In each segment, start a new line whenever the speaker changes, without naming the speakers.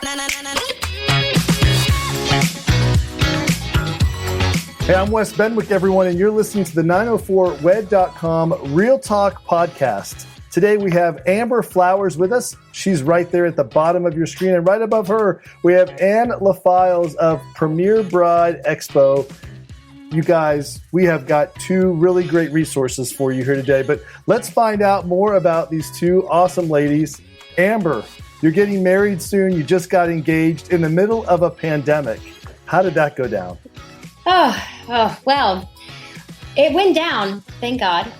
Hey, I'm Wes Benwick, everyone, and you're listening to the 904wed.com Real Talk podcast. Today we have Amber Flowers with us. She's right there at the bottom of your screen, and right above her we have Ann LeFiles of Premier Bride Expo. You guys, we have got two really great resources for you here today, but let's find out more about these two awesome ladies. Amber, you're getting married soon. You just got engaged in the middle of a pandemic. How did that go down?
Well, it went down, thank God.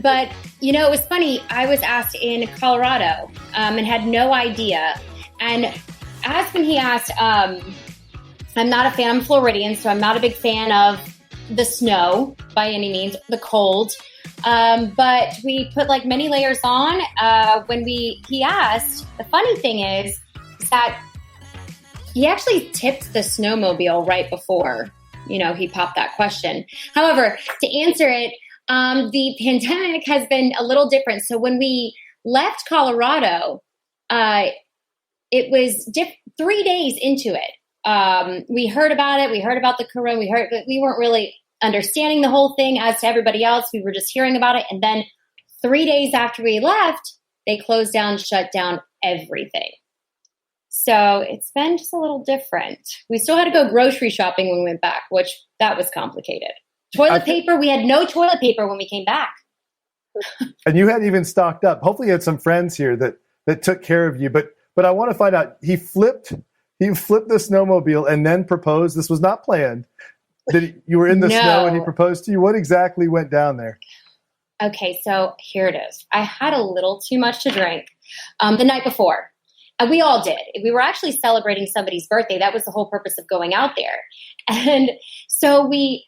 But, you know, it was funny. I was asked in Colorado and had no idea. And as when he asked, I'm not a fan. I'm Floridian, so I'm not a big fan of the snow by any means, the cold. But we put like many layers on when he asked. The funny thing is that he actually tipped the snowmobile right before, you know, he popped that question. However, to answer it, the pandemic has been a little different. So when we left Colorado, it was 3 days into it. We heard about it. We heard about the corona. But we weren't really understanding the whole thing as to everybody else. We were just hearing about it. And then 3 days after we left, they closed down, shut down everything. So it's been just a little different. We still had to go grocery shopping when we went back, which that was complicated. Toilet paper, we had no toilet paper when we came back.
And you hadn't even stocked up. Hopefully you had some friends here that took care of you. But I want to find out, he flipped the snowmobile and then proposed. This was not planned. You were in the snow and he proposed to you. What exactly went down there?
Okay, so here it is. I had a little too much to drink the night before. We all did. We were actually celebrating somebody's birthday. That was the whole purpose of going out there. And so the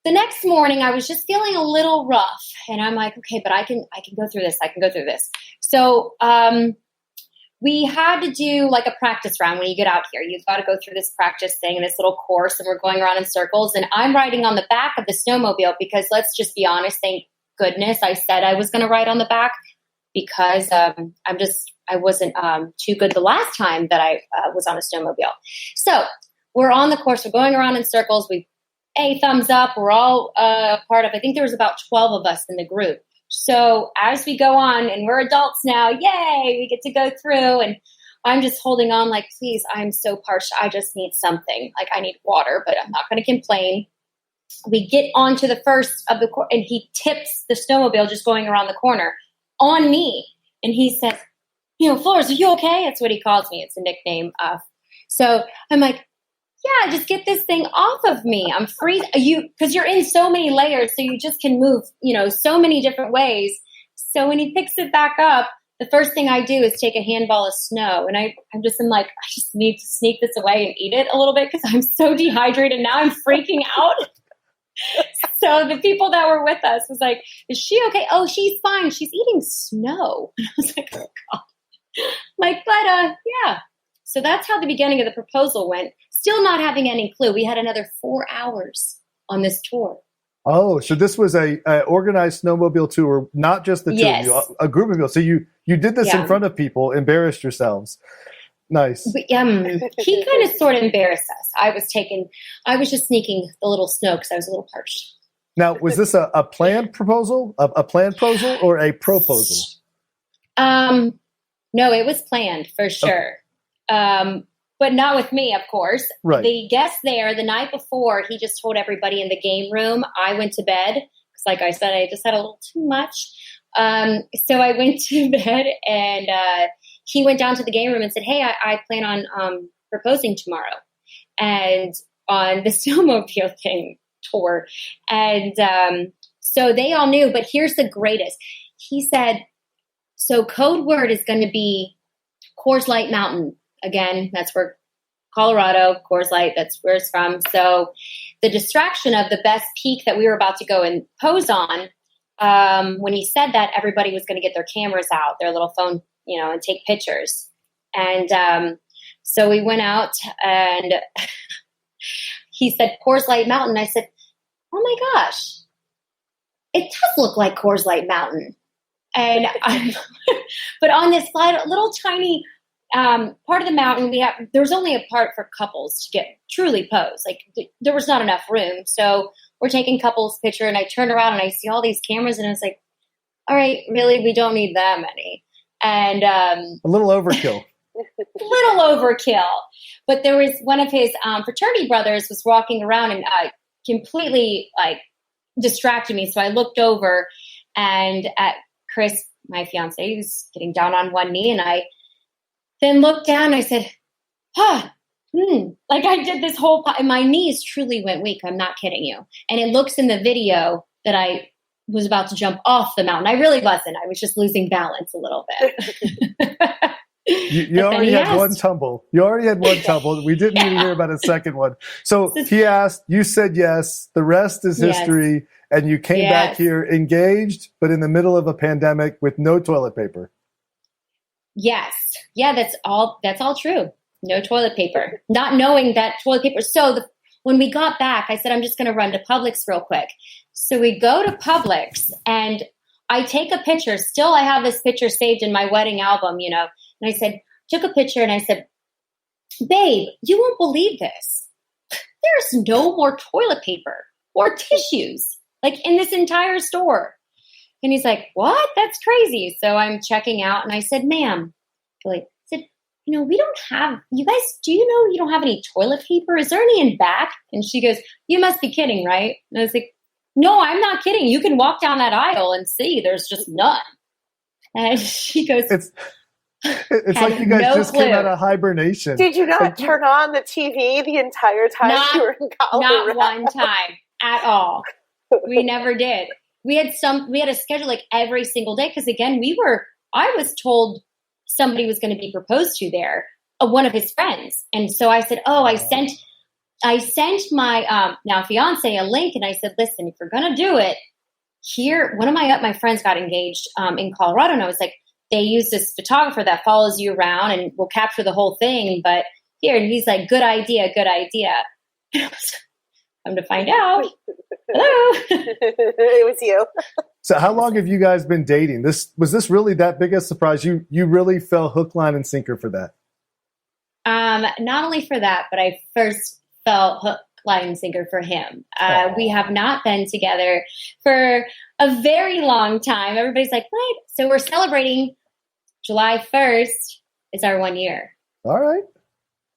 next morning I was just feeling a little rough and I'm like, okay, but I can go through this. I can go through this. So, we had to do like a practice round when you get out here. You've got to go through this practice thing and this little course and we're going around in circles and I'm riding on the back of the snowmobile because let's just be honest, thank goodness I said I was going to ride on the back because I wasn't too good the last time that I was on a snowmobile. So we're on the course. We're going around in circles. Thumbs up. We're all part of, I think there was about 12 of us in the group. So as we go on, and we're adults now, yay, we get to go through. And I'm just holding on like, please, I'm so parched. I just need something. Like I need water, but I'm not going to complain. We get onto the first of the and he tips the snowmobile just going around the corner on me. And he says, Flores, are you okay? That's what he calls me. It's a nickname. So I'm like, yeah, just get this thing off of me. I'm free. Because you're in so many layers, so you just can move, so many different ways. So when he picks it back up, the first thing I do is take a handball of snow. And I'm like, I just need to sneak this away and eat it a little bit because I'm so dehydrated. Now I'm freaking out. So the people that were with us was like, is she okay? Oh, she's fine. She's eating snow. And I was like, oh, God. Yeah. So that's how the beginning of the proposal went. Still not having any clue. We had another 4 hours on this tour.
Oh, so this was a organized snowmobile tour, not just the two of you, a group of people. So you did this in front of people, embarrassed yourselves. Nice.
He kind of sort of embarrassed us. I was just sneaking the little snow because I was a little parched.
Now, was this a planned proposal, a planned proposal, or a proposal?
No, it was planned for sure. Okay. But not with me, of course.
Right.
The guest there, the night before, he just told everybody in the game room. I went to bed because, like I said, I just had a little too much. So I went to bed, and he went down to the game room and said, hey, I plan on proposing tomorrow. And on the snowmobile thing tour. And so they all knew, but here's the greatest. He said, so code word is going to be Coors Light Mountain. Again, that's where Colorado, Coors Light, that's where it's from. So the distraction of the best peak that we were about to go and pose on, when he said that, everybody was going to get their cameras out, their little phone, and take pictures. And so we went out and he said, Coors Light Mountain. I said, oh my gosh, it does look like Coors Light Mountain. And but on this little tiny part of the mountain, there's only a part for couples to get truly pose. Like there was not enough room. So we're taking couples picture, and I turn around and I see all these cameras, and I was like, all right, really, we don't need that many. And
a little overkill.
Little overkill. But there was one of his fraternity brothers was walking around and completely like distracted me. So I looked over and at Chris, my fiance, he was getting down on one knee, and I then looked down and I said, like I did this whole, and my knees truly went weak. I'm not kidding you. And it looks in the video that I was about to jump off the mountain. I really wasn't. I was just losing balance a little bit.
You already had one tumble. You already had one tumble. We didn't need to hear about a second one. So he asked, you said yes. The rest is history. And you came back here engaged, but in the middle of a pandemic with no toilet paper.
Yes. Yeah, that's all true. No toilet paper. Not knowing that toilet paper. So when we got back, I said, I'm just going to run to Publix real quick. So we go to Publix and I take a picture. Still, I have this picture saved in my wedding album, you know. And I said, took a picture and I said, babe, you won't believe this. There's no more toilet paper or tissues, like in this entire store. And he's like, what? That's crazy. So I'm checking out and I said, ma'am, I said, you know, we don't have, you guys, do you know you don't have any toilet paper? Is there any in back? And she goes, you must be kidding, right? And I was like, no, I'm not kidding. You can walk down that aisle and see there's just none. And she goes, It's
like you guys just came out of hibernation.Id
you not turn on the TV the entire time you were in Colorado?
Not one time at all. We never did. We had a schedule like every single day because again, I was told somebody was going to be proposed to there, one of his friends. And so I said, I sent my now fiance a link and I said, listen, if you're going to do it here, one of my friends got engaged in Colorado and I was like, they use this photographer that follows you around and will capture the whole thing. But here, and he's like, good idea. And I was, come to find out. Hello.
It was you.
So how long have you guys been dating? Was this really that big a surprise? You really fell hook, line, and sinker for that?
Not only for that, but I first fell hook, line, and sinker for him. We have not been together for a very long time. Everybody's like, what? So we're celebrating July 1st is our 1 year.
All right.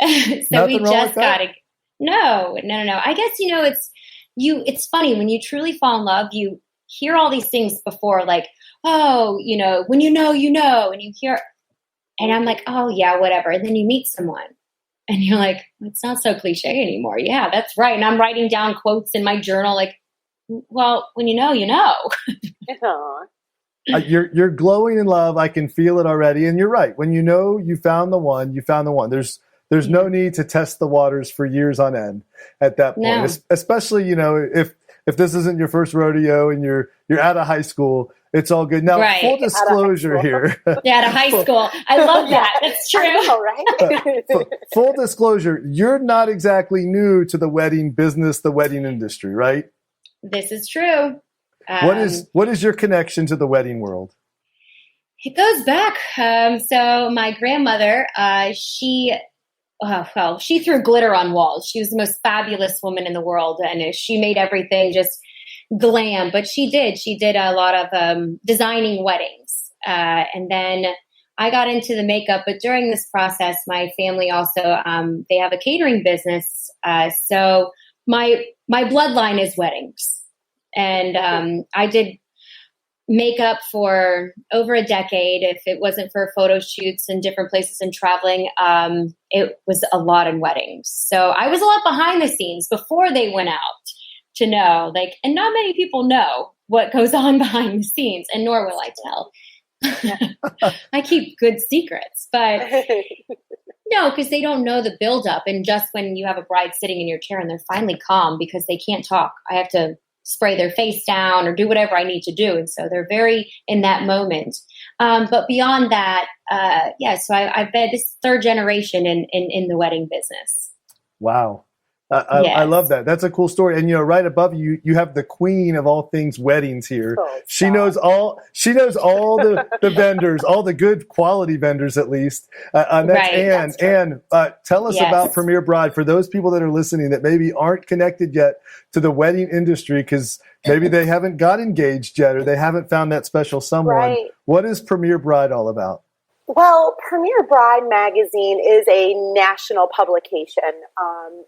So
Nothing
we just got it. No. I guess, it's funny when you truly fall in love, you hear all these things before, like, oh, when you know, and you hear, and I'm like, oh yeah, whatever. And then you meet someone and you're like, it's not so cliche anymore. Yeah, that's right. And I'm writing down quotes in my journal, like, well, when you know, you know.
You're glowing in love. I can feel it already. And you're right. When you know you found the one, you found the one. There's no need to test the waters for years on end at that point. No. Especially, if this isn't your first rodeo and you're out of high school, it's all good. Now, right. Full disclosure here.
Yeah, out of high school. I love that. That's true.
I know, right?
Full disclosure, you're not exactly new to the wedding business, the wedding industry, right?
This is true.
What is your connection to the wedding world?
It goes back. So my grandmother, she threw glitter on walls. She was the most fabulous woman in the world, and she made everything just glam. But she did a lot of designing weddings, and then I got into the makeup. But during this process, my family also they have a catering business, so my bloodline is weddings. And I did makeup for over a decade. If it wasn't for photo shoots in different places and traveling, it was a lot in weddings. So I was a lot behind the scenes before they went out to know, and not many people know what goes on behind the scenes, and nor will I tell. I keep good secrets, but no, because they don't know the buildup. And just when you have a bride sitting in your chair and they're finally calm because they can't talk, I have to spray their face down or do whatever I need to do. And so they're very in that moment. But beyond that, so I've been this third generation in the wedding business.
Wow. I love that. That's a cool story. And right above you, you have the queen of all things weddings here.
Oh,
she knows all the vendors, all the good quality vendors at least. And that's
Right,
Anne.
that's true.
Anne, tell us about Premier Bride for those people that are listening that maybe aren't connected yet to the wedding industry because maybe they haven't got engaged yet or they haven't found that special someone.
Right.
What is Premier Bride all about?
Well, Premier Bride Magazine is a national publication.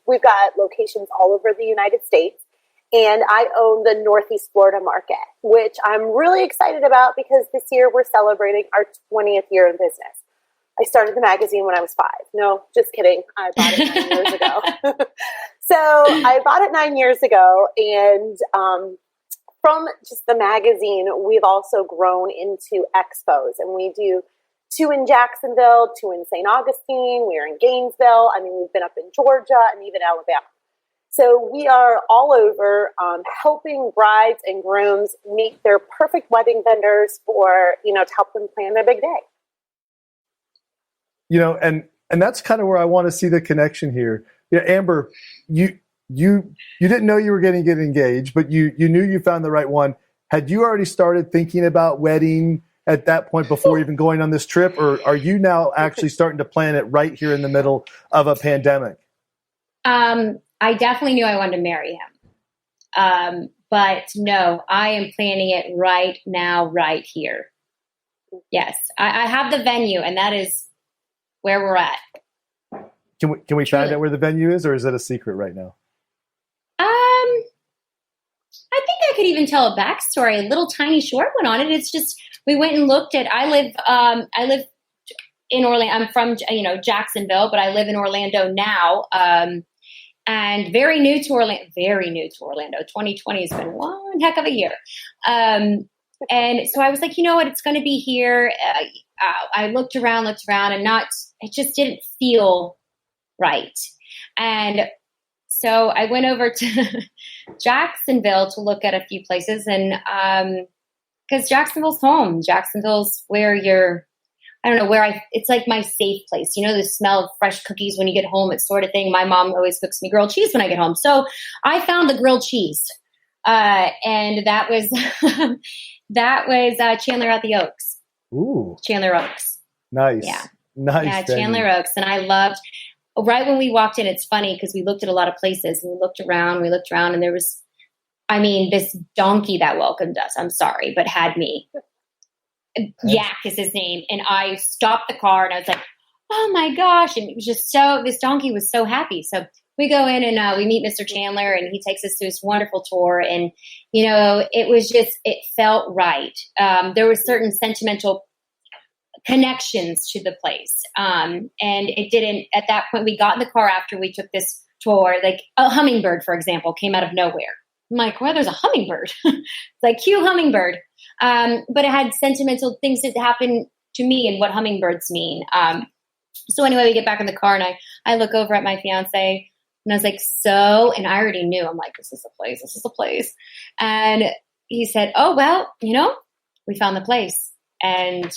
We've got locations all over the United States, and I own the Northeast Florida market, which I'm really excited about because this year we're celebrating our 20th year in business. I started the magazine when I was 5. No, just kidding. I bought it 9 years ago. So I bought it 9 years ago, and from just the magazine, we've also grown into expos, and we do 2 in Jacksonville, 2 in St. Augustine. We're in Gainesville. I mean, we've been up in Georgia and even Alabama. So we are all over helping brides and grooms meet their perfect wedding vendors for, to help them plan their big day.
And that's kind of where I want to see the connection here. Amber, you didn't know you were going to get engaged, but you knew you found the right one. Had you already started thinking about wedding at that point before even going on this trip, or are you now actually starting to plan it right here in the middle of a pandemic?
I definitely knew I wanted to marry him. But no, I am planning it right now, right here. Yes, I have the venue, and that is where we're at.
Can we find out where the venue is, or is it a secret right now?
I think I could even tell a backstory, a little tiny short one on it. It's just, we went and looked at, I live in Orlando. I'm from, Jacksonville, but I live in Orlando now. And very new to Orlando. 2020 has been one heck of a year. And so I was like, you know what, it's going to be here. I looked around and it just didn't feel right. And so I went over to Jacksonville to look at a few places, and because Jacksonville's home. Jacksonville's where it's like my safe place. The smell of fresh cookies when you get home, it's sort of thing. My mom always cooks me grilled cheese when I get home. So I found the grilled cheese, and that was Chandler at the Oaks.
Ooh,
Chandler Oaks.
Nice.
Yeah.
Nice.
Yeah, Chandler Oaks, and I loved. Right when we walked in, it's funny because we looked at a lot of places and we looked around, and there was, this donkey that welcomed us. I'm sorry, but had me. Yak is his name. And I stopped the car and I was like, oh my gosh. And it was just this donkey was so happy. So we go in and we meet Mr. Chandler, and he takes us to this wonderful tour. And, it felt right. There was certain sentimental connections to the place. And it didn't, at that point, we got in the car after we took this tour, like a hummingbird, for example, came out of nowhere. I'm like, well, there's a hummingbird. It's like, cue hummingbird. But it had sentimental things that happened to me and what hummingbirds mean. So anyway, we get back in the car and I look over at my fiance and I was like, and I already knew, I'm like, this is the place. And he said, oh, well, we found the place. And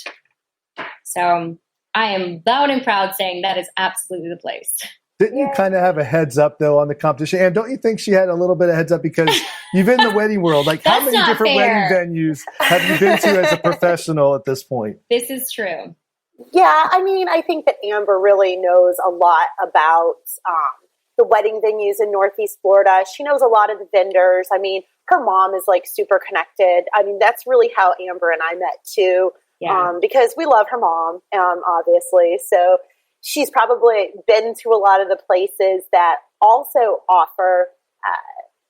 so I am loud and proud saying that is absolutely the place.
Didn't you kind of have a heads up, though, on the competition? And don't you think she had a little bit of heads up because you've been in the wedding world? Like, how many different wedding venues have you been to as a professional at this point?
This is true.
Yeah, I think that Amber really knows a lot about the wedding venues in Northeast Florida. She knows a lot of the vendors. Her mom is like super connected. That's really how Amber and I met too. Yeah. Because we love her mom, obviously. So she's probably been to a lot of the places that also offer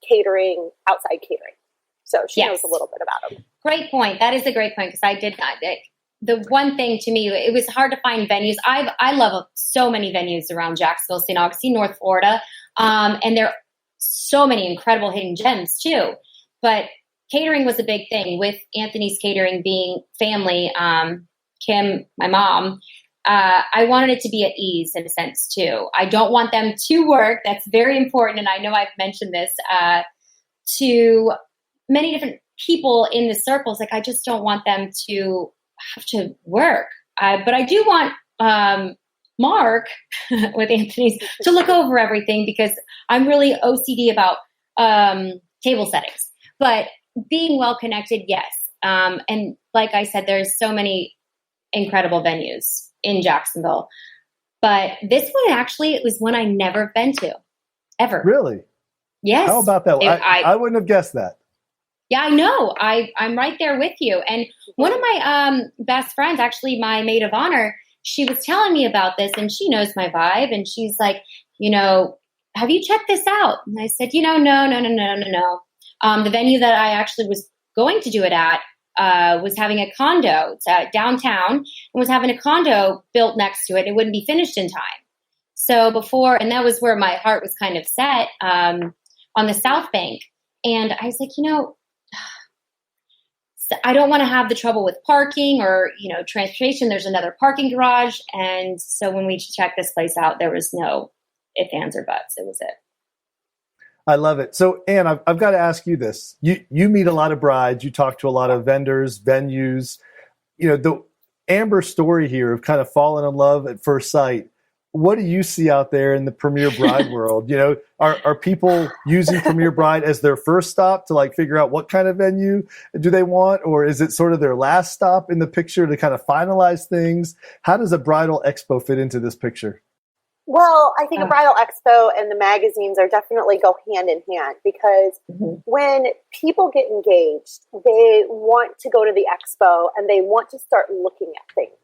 catering, outside catering. So she knows a little bit about them.
Great point. That is a great point because I did not. The one thing to me, it was hard to find venues. I love so many venues around Jacksonville, St. Augustine, North Florida. And there are so many incredible hidden gems too. But catering was a big thing with Anthony's Catering being family. Kim, my mom, I wanted it to be at ease in a sense too. I don't want them to work. That's very important. And I know I've mentioned this to many different people in the circles. Like, I just don't want them to have to work. But I do want, Mark with Anthony's to look over everything because I'm really OCD about table settings. But being well connected, yes. And like I said, there's so many incredible venues in Jacksonville. But this one actually, it was one I never been to, ever.
Really?
Yes.
How about that? I wouldn't have guessed that.
Yeah, I know. I'm right there with you. And one of my best friends, actually my maid of honor, she was telling me about this, and she knows my vibe. And she's like, have you checked this out? And I said, no. The venue that I actually was going to do it at was having a condo. It's downtown, and was having a condo built next to it. It wouldn't be finished in time. So and that was where my heart was kind of set on the South Bank. And I was like, I don't want to have the trouble with parking or, transportation. There's another parking garage. And so when we checked this place out, there was no ifs, ands, or buts. It was it.
I love it. So, Ann, I've got to ask you this. You meet a lot of brides. You talk to a lot of vendors, venues. The Amber story here of kind of falling in love at first sight. What do you see out there in the Premier Bride world? Are people using Premier Bride as their first stop to figure out what kind of venue do they want? Or is it sort of their last stop in the picture to kind of finalize things? How does a bridal expo fit into this picture?
Well, I think a bridal expo and the magazines are definitely go hand in hand because when people get engaged, they want to go to the expo and they want to start looking at things.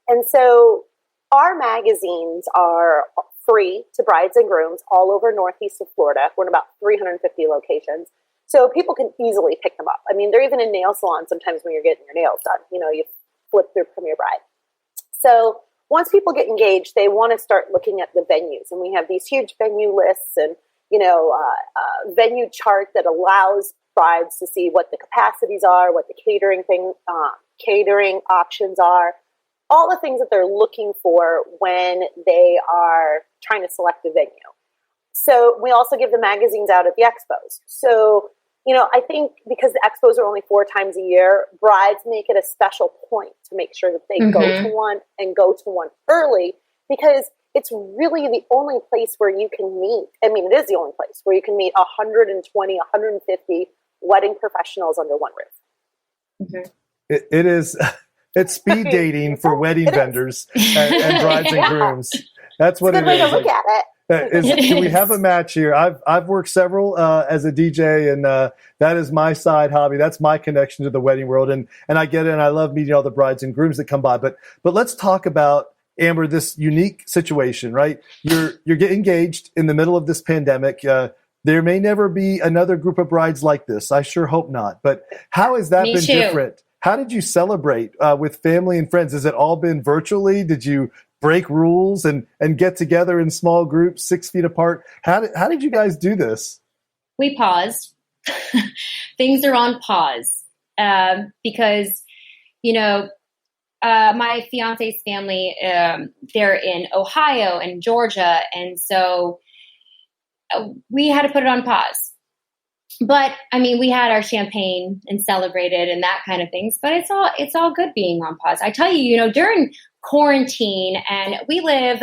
And so our magazines are free to brides and grooms all over northeast of Florida. We're in about 350 locations. So people can easily pick them up. I mean, they're even in nail salons sometimes when you're getting your nails done. You flip through Premier Bride. So once people get engaged, they want to start looking at the venues. And we have these huge venue lists and, a venue chart that allows brides to see what the capacities are, what the catering options are, all the things that they're looking for when they are trying to select a venue. So we also give the magazines out at the expos. So, I think because the expos are only 4 times a year, brides make it a special point to make sure that they go to one and go to one early because it's really the only place where you can meet. I mean, it is the only place where you can meet 120, 150 wedding professionals under one roof.
It is... It's speed dating for wedding vendors and brides and grooms. That's what it is.
It's a good way to look at it.
Do we have a match here? I've worked several as a DJ, and that is my side hobby. That's my connection to the wedding world, and I get it. And I love meeting all the brides and grooms that come by. But let's talk about, Amber, this unique situation. Right? You're getting engaged in the middle of this pandemic. There may never be another group of brides like this. I sure hope not. But how has that been different? How did you celebrate with family and friends? Has it all been virtually? Did you break rules and get together in small groups 6 feet apart? How did you guys do this?
We paused. Things are on pause because, my fiance's family, they're in Ohio and Georgia. And so we had to put it on pause. But I mean, we had our champagne and celebrated and that kind of things, but it's all good being on pause. I tell you, during quarantine, and we live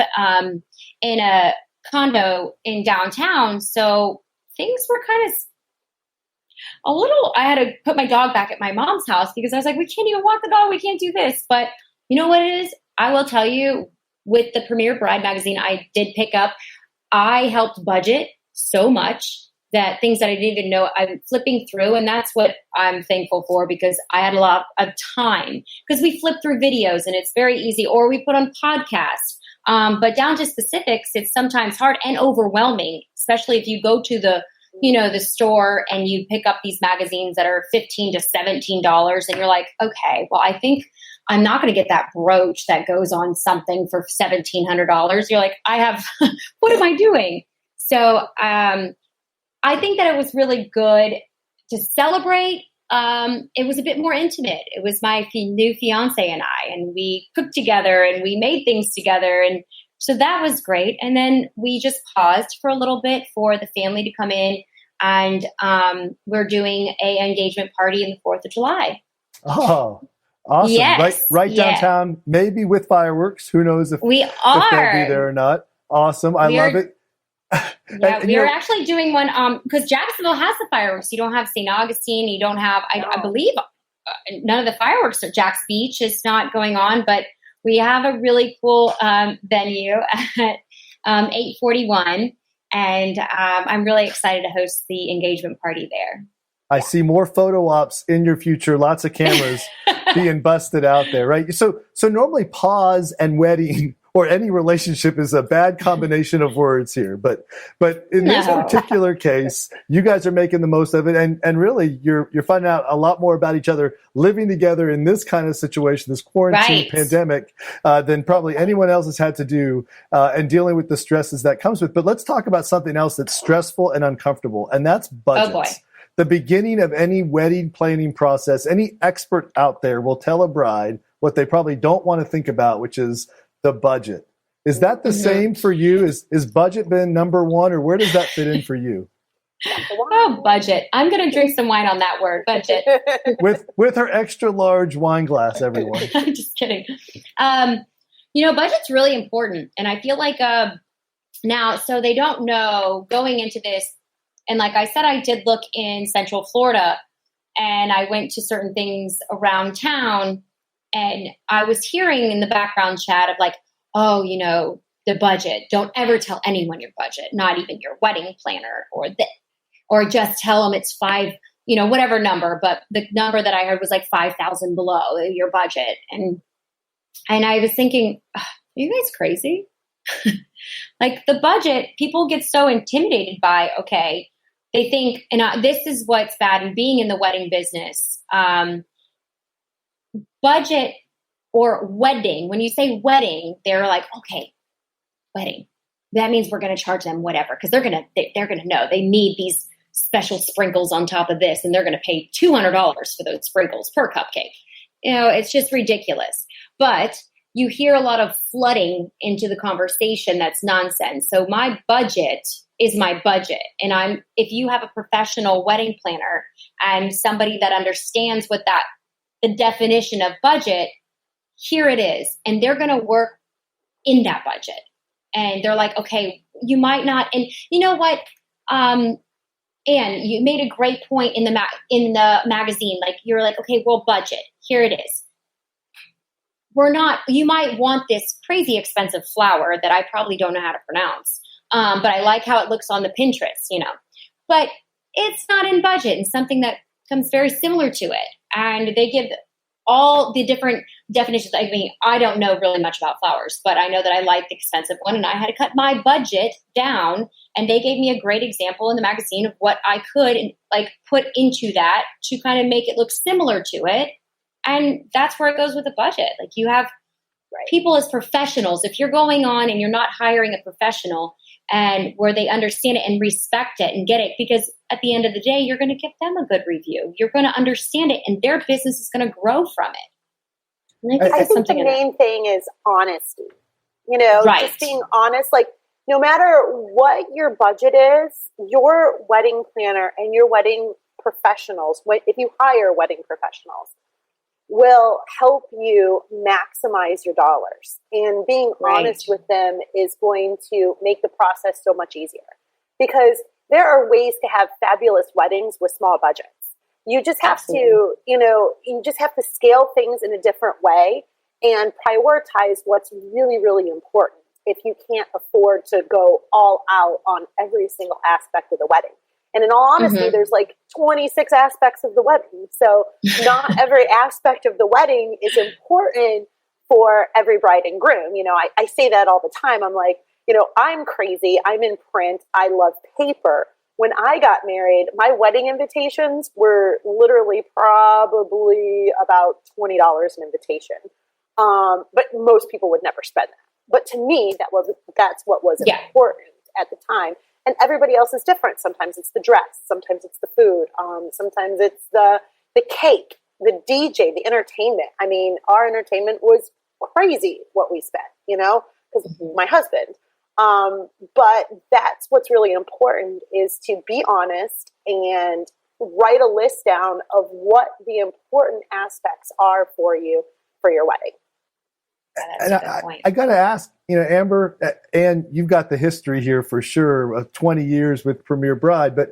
in a condo in downtown. So things were kind of I had to put my dog back at my mom's house because I was like, we can't even walk the dog. We can't do this. But you know what it is? I will tell you, with the Premier Bride magazine, I did pick up, I helped budget so much that things that I didn't even know, I'm flipping through. And that's what I'm thankful for because I had a lot of time because we flip through videos and it's very easy, or we put on podcasts. But down to specifics, it's sometimes hard and overwhelming, especially if you go to the store and you pick up these magazines that are $15 to $17 and you're like, okay, well, I think I'm not going to get that brooch that goes on something for $1,700. You're like, what am I doing? So, I think that it was really good to celebrate. It was a bit more intimate. It was my new fiance and I, and we cooked together and we made things together. And so that was great. And then we just paused for a little bit for the family to come in, and we're doing an engagement party on the 4th of July.
Oh, Awesome.
Yes,
Right
yeah.
downtown, maybe with fireworks. Who knows if they'll be there or not. Awesome. I love it.
Yeah, we are actually doing one because Jacksonville has the fireworks. You don't have St. Augustine. You don't have, I believe, none of the fireworks at Jack's Beach is not going on, but we have a really cool venue at 841, and I'm really excited to host the engagement party there.
I see more photo ops in your future, lots of cameras being busted out there, right? So normally pause and wedding or any relationship is a bad combination of words here. But in this particular case, you guys are making the most of it. And really, you're finding out a lot more about each other living together in this kind of situation, this quarantine pandemic, than probably anyone else has had to do and dealing with the stresses that comes with. But let's talk about something else that's stressful and uncomfortable, and that's budgets.
Oh, boy.
The beginning of any wedding planning process, any expert out there will tell a bride what they probably don't want to think about, which is the budget. Is that the same for you? Is budget been number one, or where does that fit in for you?
Oh, budget. I'm going to drink some wine on that word, budget.
with her extra large wine glass, everyone.
I'm just kidding. Budget's really important. And I feel like now, so they don't know going into this. And like I said, I did look in Central Florida, and I went to certain things around town, and I was hearing in the background chat of like, oh, the budget. Don't ever tell anyone your budget, not even your wedding planner or just tell them it's $5, whatever number. But the number that I heard was like 5,000 below your budget. And I was thinking, are you guys crazy? Like the budget, people get so intimidated by, okay, they think, and this is what's bad in being in the wedding business. Budget or wedding, when you say wedding, they're like, okay, wedding. That means we're going to charge them whatever, because they're going to know they need these special sprinkles on top of this, and they're going to pay $200 for those sprinkles per cupcake. It's just ridiculous. But you hear a lot of flooding into the conversation that's nonsense. So my budget is my budget. And if you have a professional wedding planner and somebody that understands what the definition of budget, here it is. And they're going to work in that budget. And they're like, okay, you might not. And you know what? Anne, you made a great point in the magazine. Like you're like, okay, well, budget. Here it is. You might want this crazy expensive flower that I probably don't know how to pronounce. But I like how it looks on the Pinterest, but it's not in budget, and something that comes very similar to it. And they give all the different definitions. I mean, I don't know really much about flowers, but I know that I like the expensive one, and I had to cut my budget down, and they gave me a great example in the magazine of what I could put into that to kind of make it look similar to it. And that's where it goes with the budget. Like you have people as professionals. If you're going on and you're not hiring a professional and where they understand it and respect it and get it, because at the end of the day, you're going to give them a good review. You're going to understand it, and their business is going to grow from it.
I think the main thing is honesty. Just being honest. Like no matter what your budget is, your wedding planner and your wedding professionals, if you hire wedding professionals, will help you maximize your dollars. And being honest with them is going to make the process so much easier. Because there are ways to have fabulous weddings with small budgets. You just have to, you just have to scale things in a different way and prioritize what's really, really important if you can't afford to go all out on every single aspect of the wedding. And in all honesty, there's like 26 aspects of the wedding. So not every aspect of the wedding is important for every bride and groom. I say that all the time. I'm like, I'm crazy. I'm in print. I love paper. When I got married, my wedding invitations were literally probably about $20 an invitation. But most people would never spend that. But to me, that's what was important at the time. And everybody else is different. Sometimes it's the dress. Sometimes it's the food. Sometimes it's the cake, the DJ, the entertainment. I mean, our entertainment was crazy what we spent, because my husband. But that's what's really important is to be honest and write a list down of what the important aspects are for you for your wedding.
And I got to ask, Amber, and you've got the history here for sure of 20 years with Premier Bride, but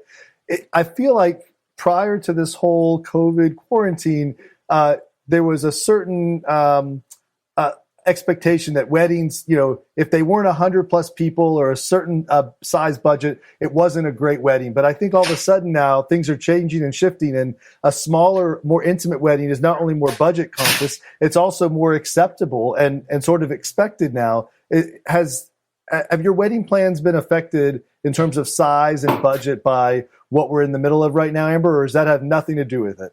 I feel like prior to this whole COVID quarantine, there was a certain expectation that weddings, if they weren't 100 plus people or a certain size budget, it wasn't a great wedding. But I think all of a sudden now things are changing and shifting, and a smaller, more intimate wedding is not only more budget conscious, it's also more acceptable and sort of expected now. Have your wedding plans been affected in terms of size and budget by what we're in the middle of right now, Amber, or does that have nothing to do with it?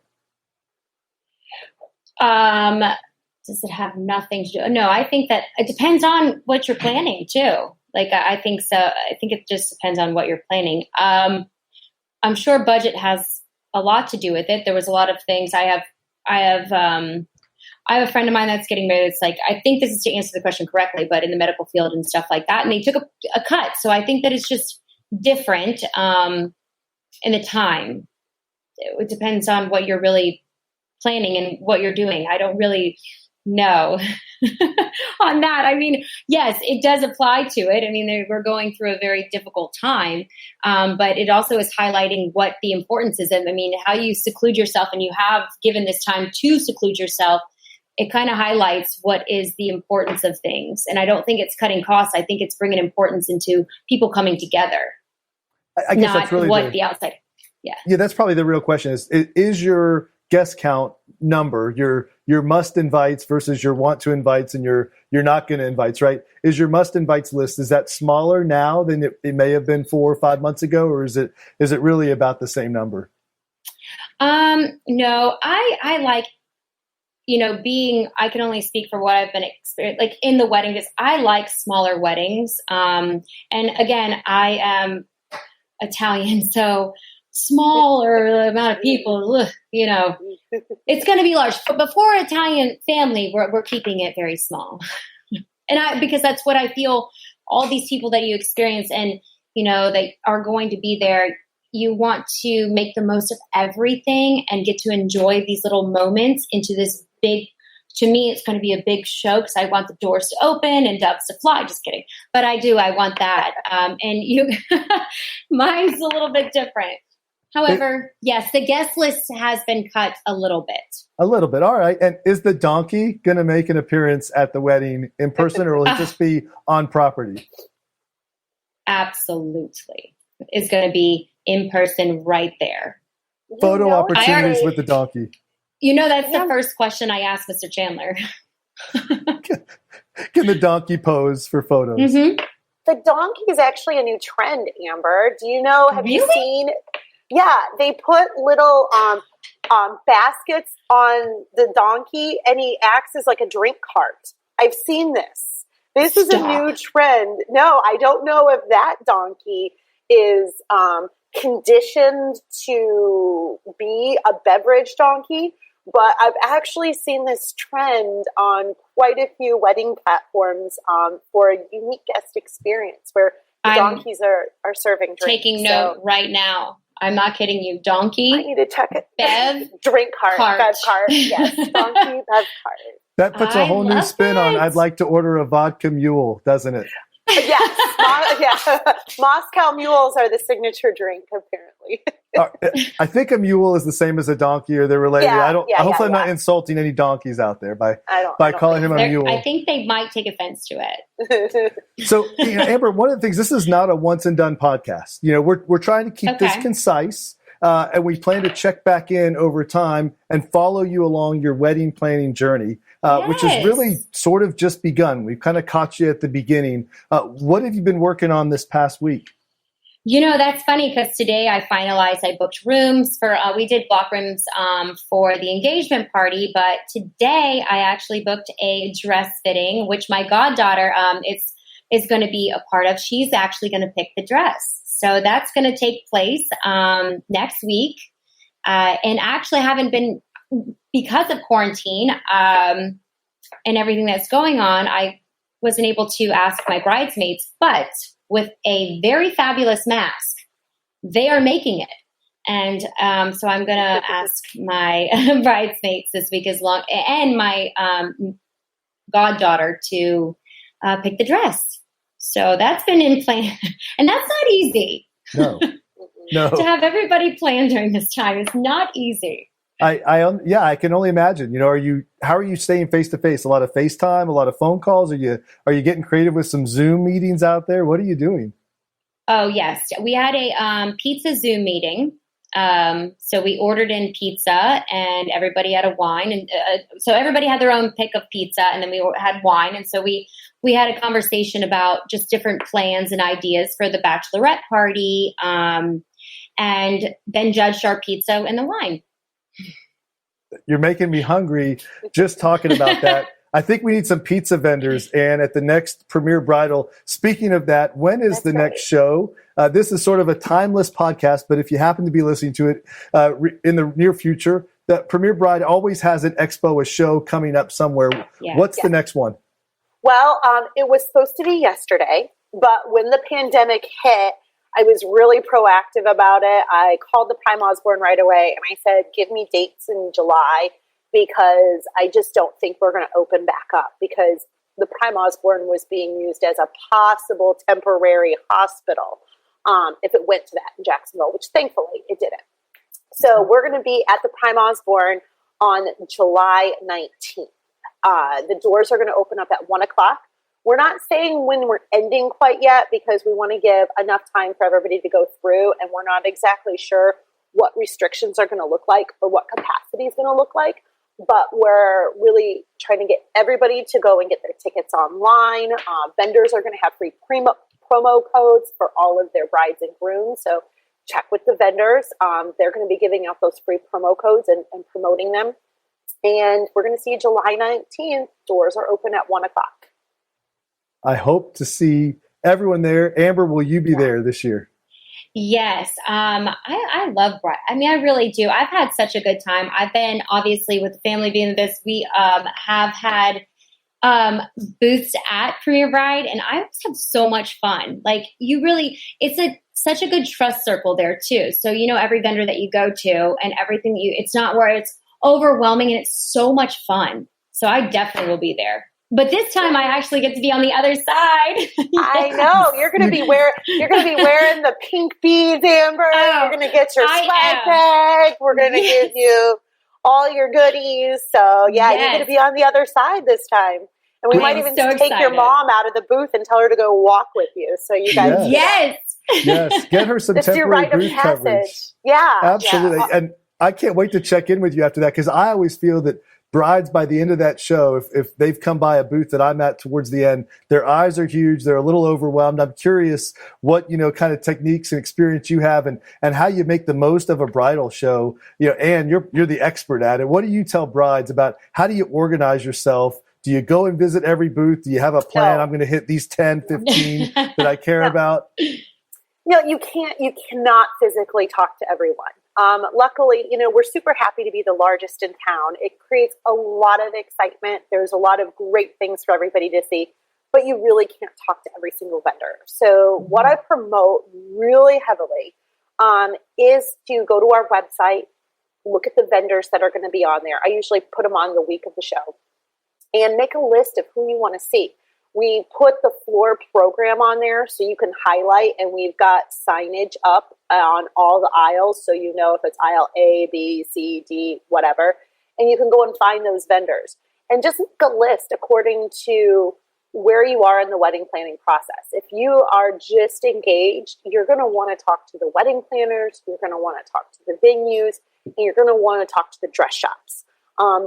Does it have nothing to do? No, I think that it depends on what you're planning too. Like, I think so. I think it just depends on what you're planning. I'm sure budget has a lot to do with it. There was a lot of things. I have a friend of mine that's getting married. It's like, I think this is to answer the question correctly, but in the medical field and stuff like that. And they took a cut. So I think that it's just different in the time. It depends on what you're really planning and what you're doing. I don't really know on that. I mean, yes, it does apply to it. I mean, we're going through a very difficult time, but it also is highlighting what the importance is. And I mean, how you seclude yourself, and you have given this time to seclude yourself. It kind of highlights what is the importance of things. And I don't think it's cutting costs. I think it's bringing importance into people coming together.
I guess that's really
the outside. Yeah.
Yeah, that's probably the real question is your guest count number, your must invites versus your want to invites and your not going to invites, right? Is your must invites list, is that smaller now than it may have been 4 or 5 months ago, or is it really about the same number?
No, I like, I can only speak for what I've been experiencing, like in the wedding business. I like smaller weddings. And again, I am Italian, so smaller amount of people, it's going to be large. But before an Italian family, we're keeping it very small. And because that's what I feel, all these people that you experience and, they are going to be there, you want to make the most of everything and get to enjoy these little moments into this big, to me, it's going to be a big show because I want the doors to open and doves to fly. Just kidding. But I want that. And mine's a little bit different. However, yes, the guest list has been cut a little bit. A little bit.
All right. And is the donkey going to make an appearance at the wedding in person, or will it just be on property?
Absolutely. It's going to be in person right there.
Photo opportunities with the donkey.
That's the first question I asked Mr. Chandler.
Can the donkey pose for photos?
Mm-hmm.
The donkey is actually a new trend, Amber. Do you know, have you seen... Yeah, they put little baskets on the donkey, and he acts as like a drink cart. I've seen this. This is a new trend. No, I don't know if that donkey is conditioned to be a beverage donkey, but I've actually seen this trend on quite a few wedding platforms for a unique guest experience where the donkeys are serving drinks.
Taking note right now. I'm not kidding you. Donkey.
I need to check it.
Bev.
Drink cart. Bev cart. Yes. Donkey, Bev cart.
That puts a whole new spin on I'd like to order a vodka mule, doesn't it?
Yes. Moscow mules are the signature drink, apparently.
I think a mule is the same as a donkey, or they're related. Hopefully I'm not insulting any donkeys out there by calling him a mule.
I think they might take offense to it.
So, Amber, one of the things, this is not a once and done podcast. We're trying to keep this concise, and we plan to check back in over time and follow you along your wedding planning journey, which has really sort of just begun. We've kind of caught you at the beginning. What have you been working on this past week?
That's funny because today I booked rooms for, we did block rooms for the engagement party, but today I actually booked a dress fitting, which my goddaughter is going to be a part of. She's actually going to pick the dress. So that's going to take place next week. And actually haven't been, because of quarantine and everything that's going on, I wasn't able to ask my bridesmaids, but with a very fabulous mask. They are making it. And so I'm going to ask my bridesmaids this week and my goddaughter to pick the dress. So that's been in plan. And that's not easy.
No.
To have everybody plan during this time is not easy.
I can only imagine. How are you staying face to face? A lot of FaceTime, a lot of phone calls. Are you getting creative with some Zoom meetings out there? What are you doing?
Oh yes, we had a pizza Zoom meeting. So we ordered in pizza, and everybody had a wine, and so everybody had their own pick of pizza, and then we had wine, and so we had a conversation about just different plans and ideas for the bachelorette party, and then judged our pizza and the wine.
You're making me hungry just talking about that. I think we need some pizza vendors. And at the next Premier Bridal, speaking of that, when is the next show? This is sort of a timeless podcast, but if you happen to be listening to it in the near future, the Premier Bride always has an expo, a show coming up somewhere. Yeah. What's the next one?
Well, it was supposed to be yesterday, but when the pandemic hit, I was really proactive about it. I called the Prime Osborne right away, and I said, give me dates in July, because I just don't think we're going to open back up, because the Prime Osborne was being used as a possible temporary hospital if it went to that in Jacksonville, which thankfully it didn't. So we're going to be at the Prime Osborne on July 19th. The doors are going to open up at 1 o'clock. We're not saying when we're ending quite yet, because we want to give enough time for everybody to go through, and we're not exactly sure what restrictions are going to look like or what capacity is going to look like. But we're really trying to get everybody to go and get their tickets online. Vendors are going to have free promo codes for all of their brides and grooms. So check with the vendors. They're going to be giving out those free promo codes and promoting them. And we're going to see July 19th. Doors are open at 1 o'clock.
I hope to see everyone there. Amber, will you be there this year?
Yes. I love bride. I mean, I really do. I've had such a good time. I've been, obviously, with the family being this, we have had booths at Premier Bride, and I always have so much fun. Like, it's such a good trust circle there too. So, every vendor that you go to and everything it's not where it's overwhelming, and it's so much fun. So I definitely will be there. But this time I actually get to be on the other side.
I know. You're going to be wearing the pink beads, Amber. You're going to get your swag bag. We're going to give you all your goodies. So you're going to be on the other side this time. And we might even take your mom out of the booth and tell her to go walk with you. So you guys
Yes.
Get her some temporary booth coverage.
Yeah.
Absolutely.
Yeah.
And I can't wait to check in with you after that, because I always feel that brides, by the end of that show, if they've come by a booth that I'm at towards the end, their eyes are huge. They're a little overwhelmed. I'm curious what, kind of techniques and experience you have, and how you make the most of a bridal show. And you're the expert at it. What do you tell brides about how do you organize yourself? Do you go and visit every booth? Do you have a plan? I'm going to hit these 10, 15 that I care about.
No, you cannot physically talk to everyone. Luckily, we're super happy to be the largest in town. It creates a lot of excitement. There's a lot of great things for everybody to see, but you really can't talk to every single vendor. So what I promote really heavily is to go to our website, look at the vendors that are going to be on there. I usually put them on the week of the show, and make a list of who you want to see. We put the floor program on there so you can highlight, and we've got signage up on all the aisles so you know if it's aisle A, B, C, D, whatever. And you can go and find those vendors. And just make a list according to where you are in the wedding planning process. If you are just engaged, you're going to want to talk to the wedding planners, you're going to want to talk to the venues, and you're going to want to talk to the dress shops.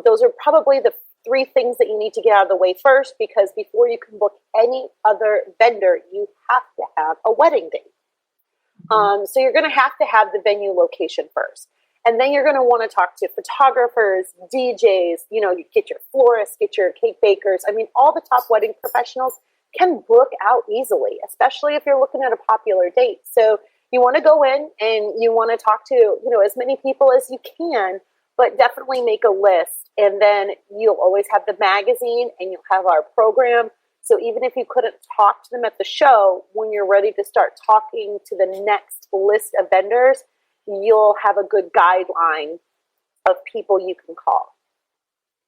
Those are probably the 3 things that you need to get out of the way first, because before you can book any other vendor, you have to have a wedding date. So you're going to have the venue location first. And then you're going to want to talk to photographers, DJs, you get your florists, get your cake bakers. I mean, all the top wedding professionals can book out easily, especially if you're looking at a popular date. So you want to go in and you want to talk to, as many people as you can, but definitely make a list. And then you'll always have the magazine, and you'll have our program. So even if you couldn't talk to them at the show, when you're ready to start talking to the next list of vendors, you'll have a good guideline of people you can call.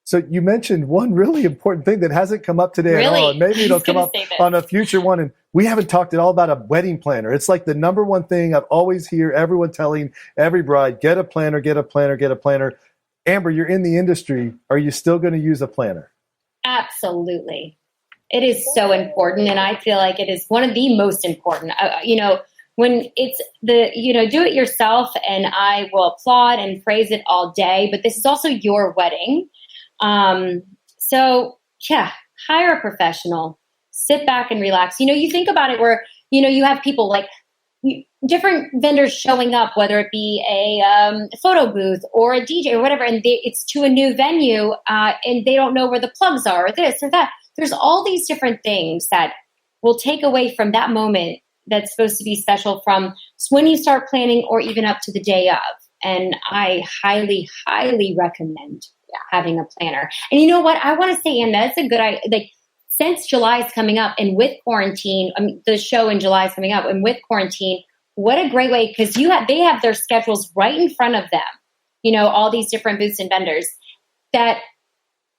So you mentioned one really important thing that hasn't come up today at all, and maybe it'll come up on a future one. And we haven't talked at all about a wedding planner. It's like the number one thing I've always hear everyone telling every bride, get a planner, get a planner, get a planner. Amber, you're in the industry. Are you still going to use a planner?
Absolutely. It is so important. And I feel like it is one of the most important, when it's do it yourself, and I will applaud and praise it all day, but this is also your wedding. Hire a professional, sit back and relax. You think about it where, you have people like different vendors showing up, whether it be a photo booth or a DJ or whatever, and it's to a new venue, and they don't know where the plugs are or this or that. There's all these different things that will take away from that moment that's supposed to be special from when you start planning or even up to the day of. And I highly, highly recommend having a planner. And you know what? I want to say, Anna, that's a good idea. Like, since July is coming up, and with quarantine, the show in July is coming up, and with quarantine, what a great way, because they have their schedules right in front of them. All these different booths and vendors that,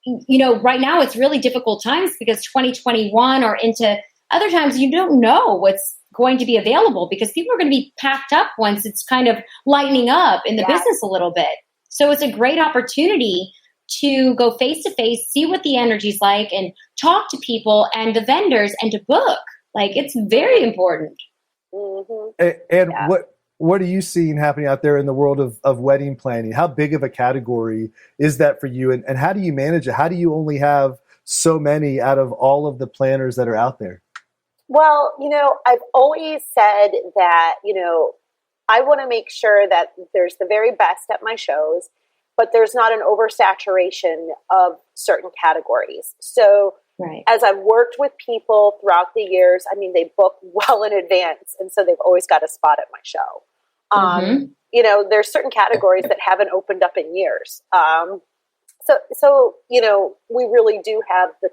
right now it's really difficult times because 2021 or into other times, you don't know what's going to be available because people are going to be packed up once it's kind of lightening up in the business a little bit. So it's a great opportunity to go face to face, see what the energy's like, and talk to people and the vendors and to book. Like, it's very important.
Mm-hmm. And what are you seeing happening out there in the world of wedding planning? How big of a category is that for you? And how do you manage it? How do you only have so many out of all of the planners that are out there?
Well, I've always said that, I want to make sure that there's the very best at my shows, but there's not an oversaturation of certain categories. So as I've worked with people throughout the years, they book well in advance. And so they've always got a spot at my show. There's certain categories that haven't opened up in years. So we really do have the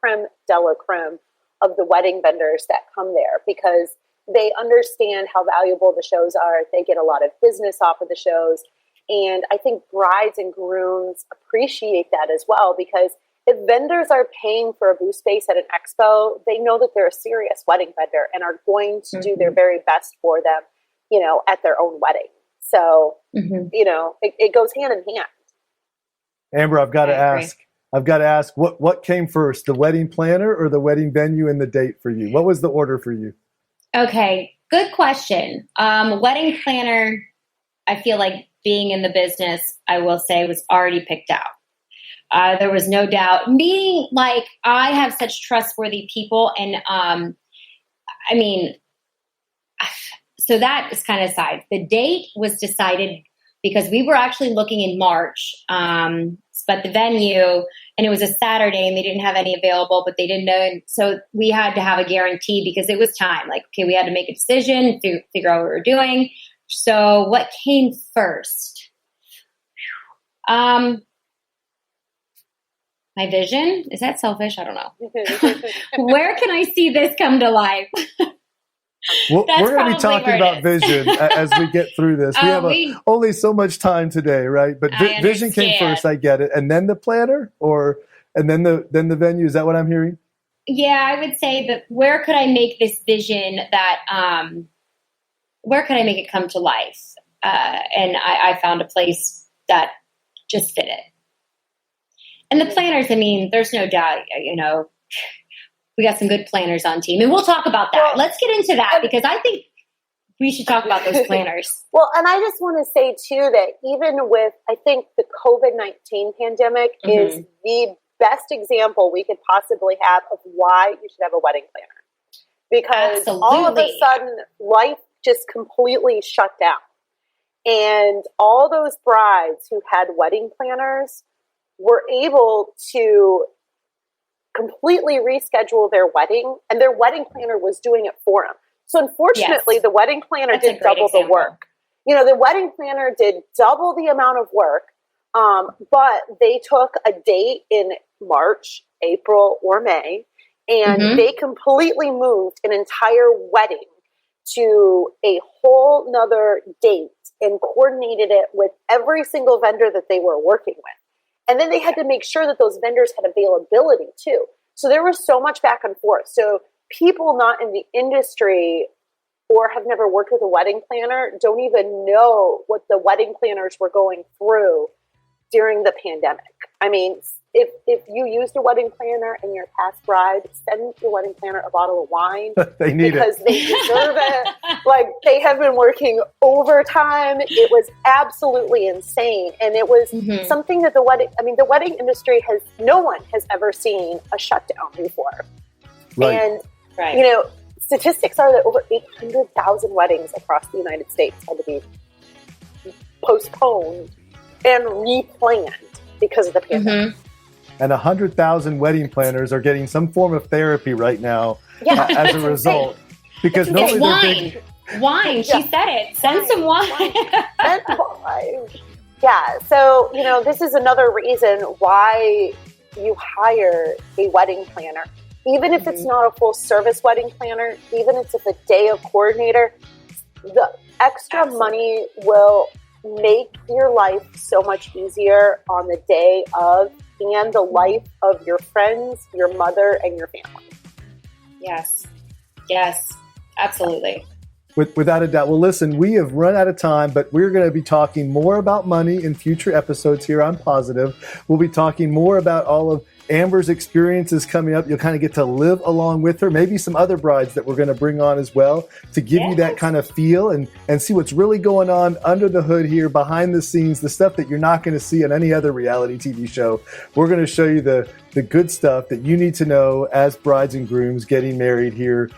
creme de la creme of the wedding vendors that come there because they understand how valuable the shows are. They get a lot of business off of the shows. And I think brides and grooms appreciate that as well, because if vendors are paying for a booth space at an expo, they know that they're a serious wedding vendor and are going to do their very best for them, at their own wedding. So, it goes hand in hand.
Amber, I've got to ask, what came first, the wedding planner or the wedding venue and the date for you? What was the order for you?
Okay, good question. Wedding planner, I feel like being in the business, I will say, was already picked out. There was no doubt. Being like, I have such trustworthy people, and so that is kind of aside. The date was decided because we were actually looking in March, but the venue, and it was a Saturday, and they didn't have any available, but they didn't know. And so we had to have a guarantee because it was time. Like, okay, we had to make a decision, figure out what we were doing. So what came first? My vision? Is that selfish? I don't know. Where can I see this come to life?
Well, we're going to be talking about vision as we get through this. We have only so much time today, right? But vision came first. I get it, and then the planner, and then the venue. Is that what I'm hearing?
Yeah, I would say that. Where could I make this vision that? Where could I make it come to life? And I found a place that just fit it. And the planners, there's no doubt. We got some good planners on team, and we'll talk about that. Well, let's get into that because I think we should talk about those planners.
Well, and I just want to say too that even with, I think the COVID-19 pandemic is the best example we could possibly have of why you should have a wedding planner, because all of a sudden life just completely shut down, and all those brides who had wedding planners were able to completely reschedule their wedding, and their wedding planner was doing it for them. So unfortunately, the wedding planner did double the work. The wedding planner did double the amount of work, but they took a date in March, April, or May, and they completely moved an entire wedding to a whole nother date and coordinated it with every single vendor that they were working with. And then they had to make sure that those vendors had availability too. So there was so much back and forth. So people not in the industry or have never worked with a wedding planner don't even know what the wedding planners were going through during the pandemic. I mean, if you used a wedding planner and you're a past bride, send your wedding planner a bottle of wine.
They need
because
it.
They deserve it. Like, they have been working overtime. It was absolutely insane. And it was something that the wedding industry no one has ever seen a shutdown before.
Right.
And, you know, statistics are that over 800,000 weddings across the United States had to be postponed and replanned because of the pandemic.
And 100,000 wedding planners are getting some form of therapy right now as a result. Because normally they're big.
Wine, she said it. Send some wine.
Yeah, so, you know, this is another reason why you hire a wedding planner. Even if it's not a full service wedding planner, even if it's a day of coordinator, the extra money will make your life so much easier on the day of, and the life of your friends, your mother, and your family.
Yes, absolutely.
Without a doubt. Well, listen, we have run out of time, but we're going to be talking more about money in future episodes here on Positive. We'll be talking more about all of Amber's experiences coming up. You'll kind of get to live along with her, maybe some other brides that we're going to bring on as well to give you that kind of feel and see what's really going on under the hood here, behind the scenes, the stuff that you're not going to see on any other reality TV show. We're going to show you the good stuff that you need to know as brides and grooms getting married here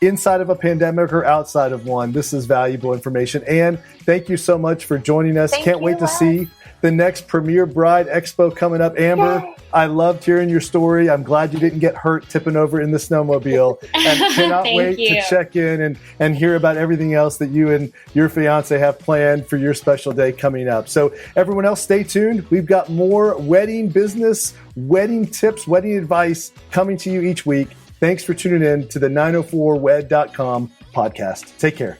inside of a pandemic or outside of one. This is valuable information. And thank you so much for joining us. Can't wait to see the next Premier Bride Expo coming up. Amber, I loved hearing your story. I'm glad you didn't get hurt tipping over in the snowmobile. And cannot wait to check in and hear about everything else that you and your fiance have planned for your special day coming up. So everyone else, stay tuned. We've got more wedding business, wedding tips, wedding advice coming to you each week. Thanks for tuning in to the 904wed.com podcast. Take care.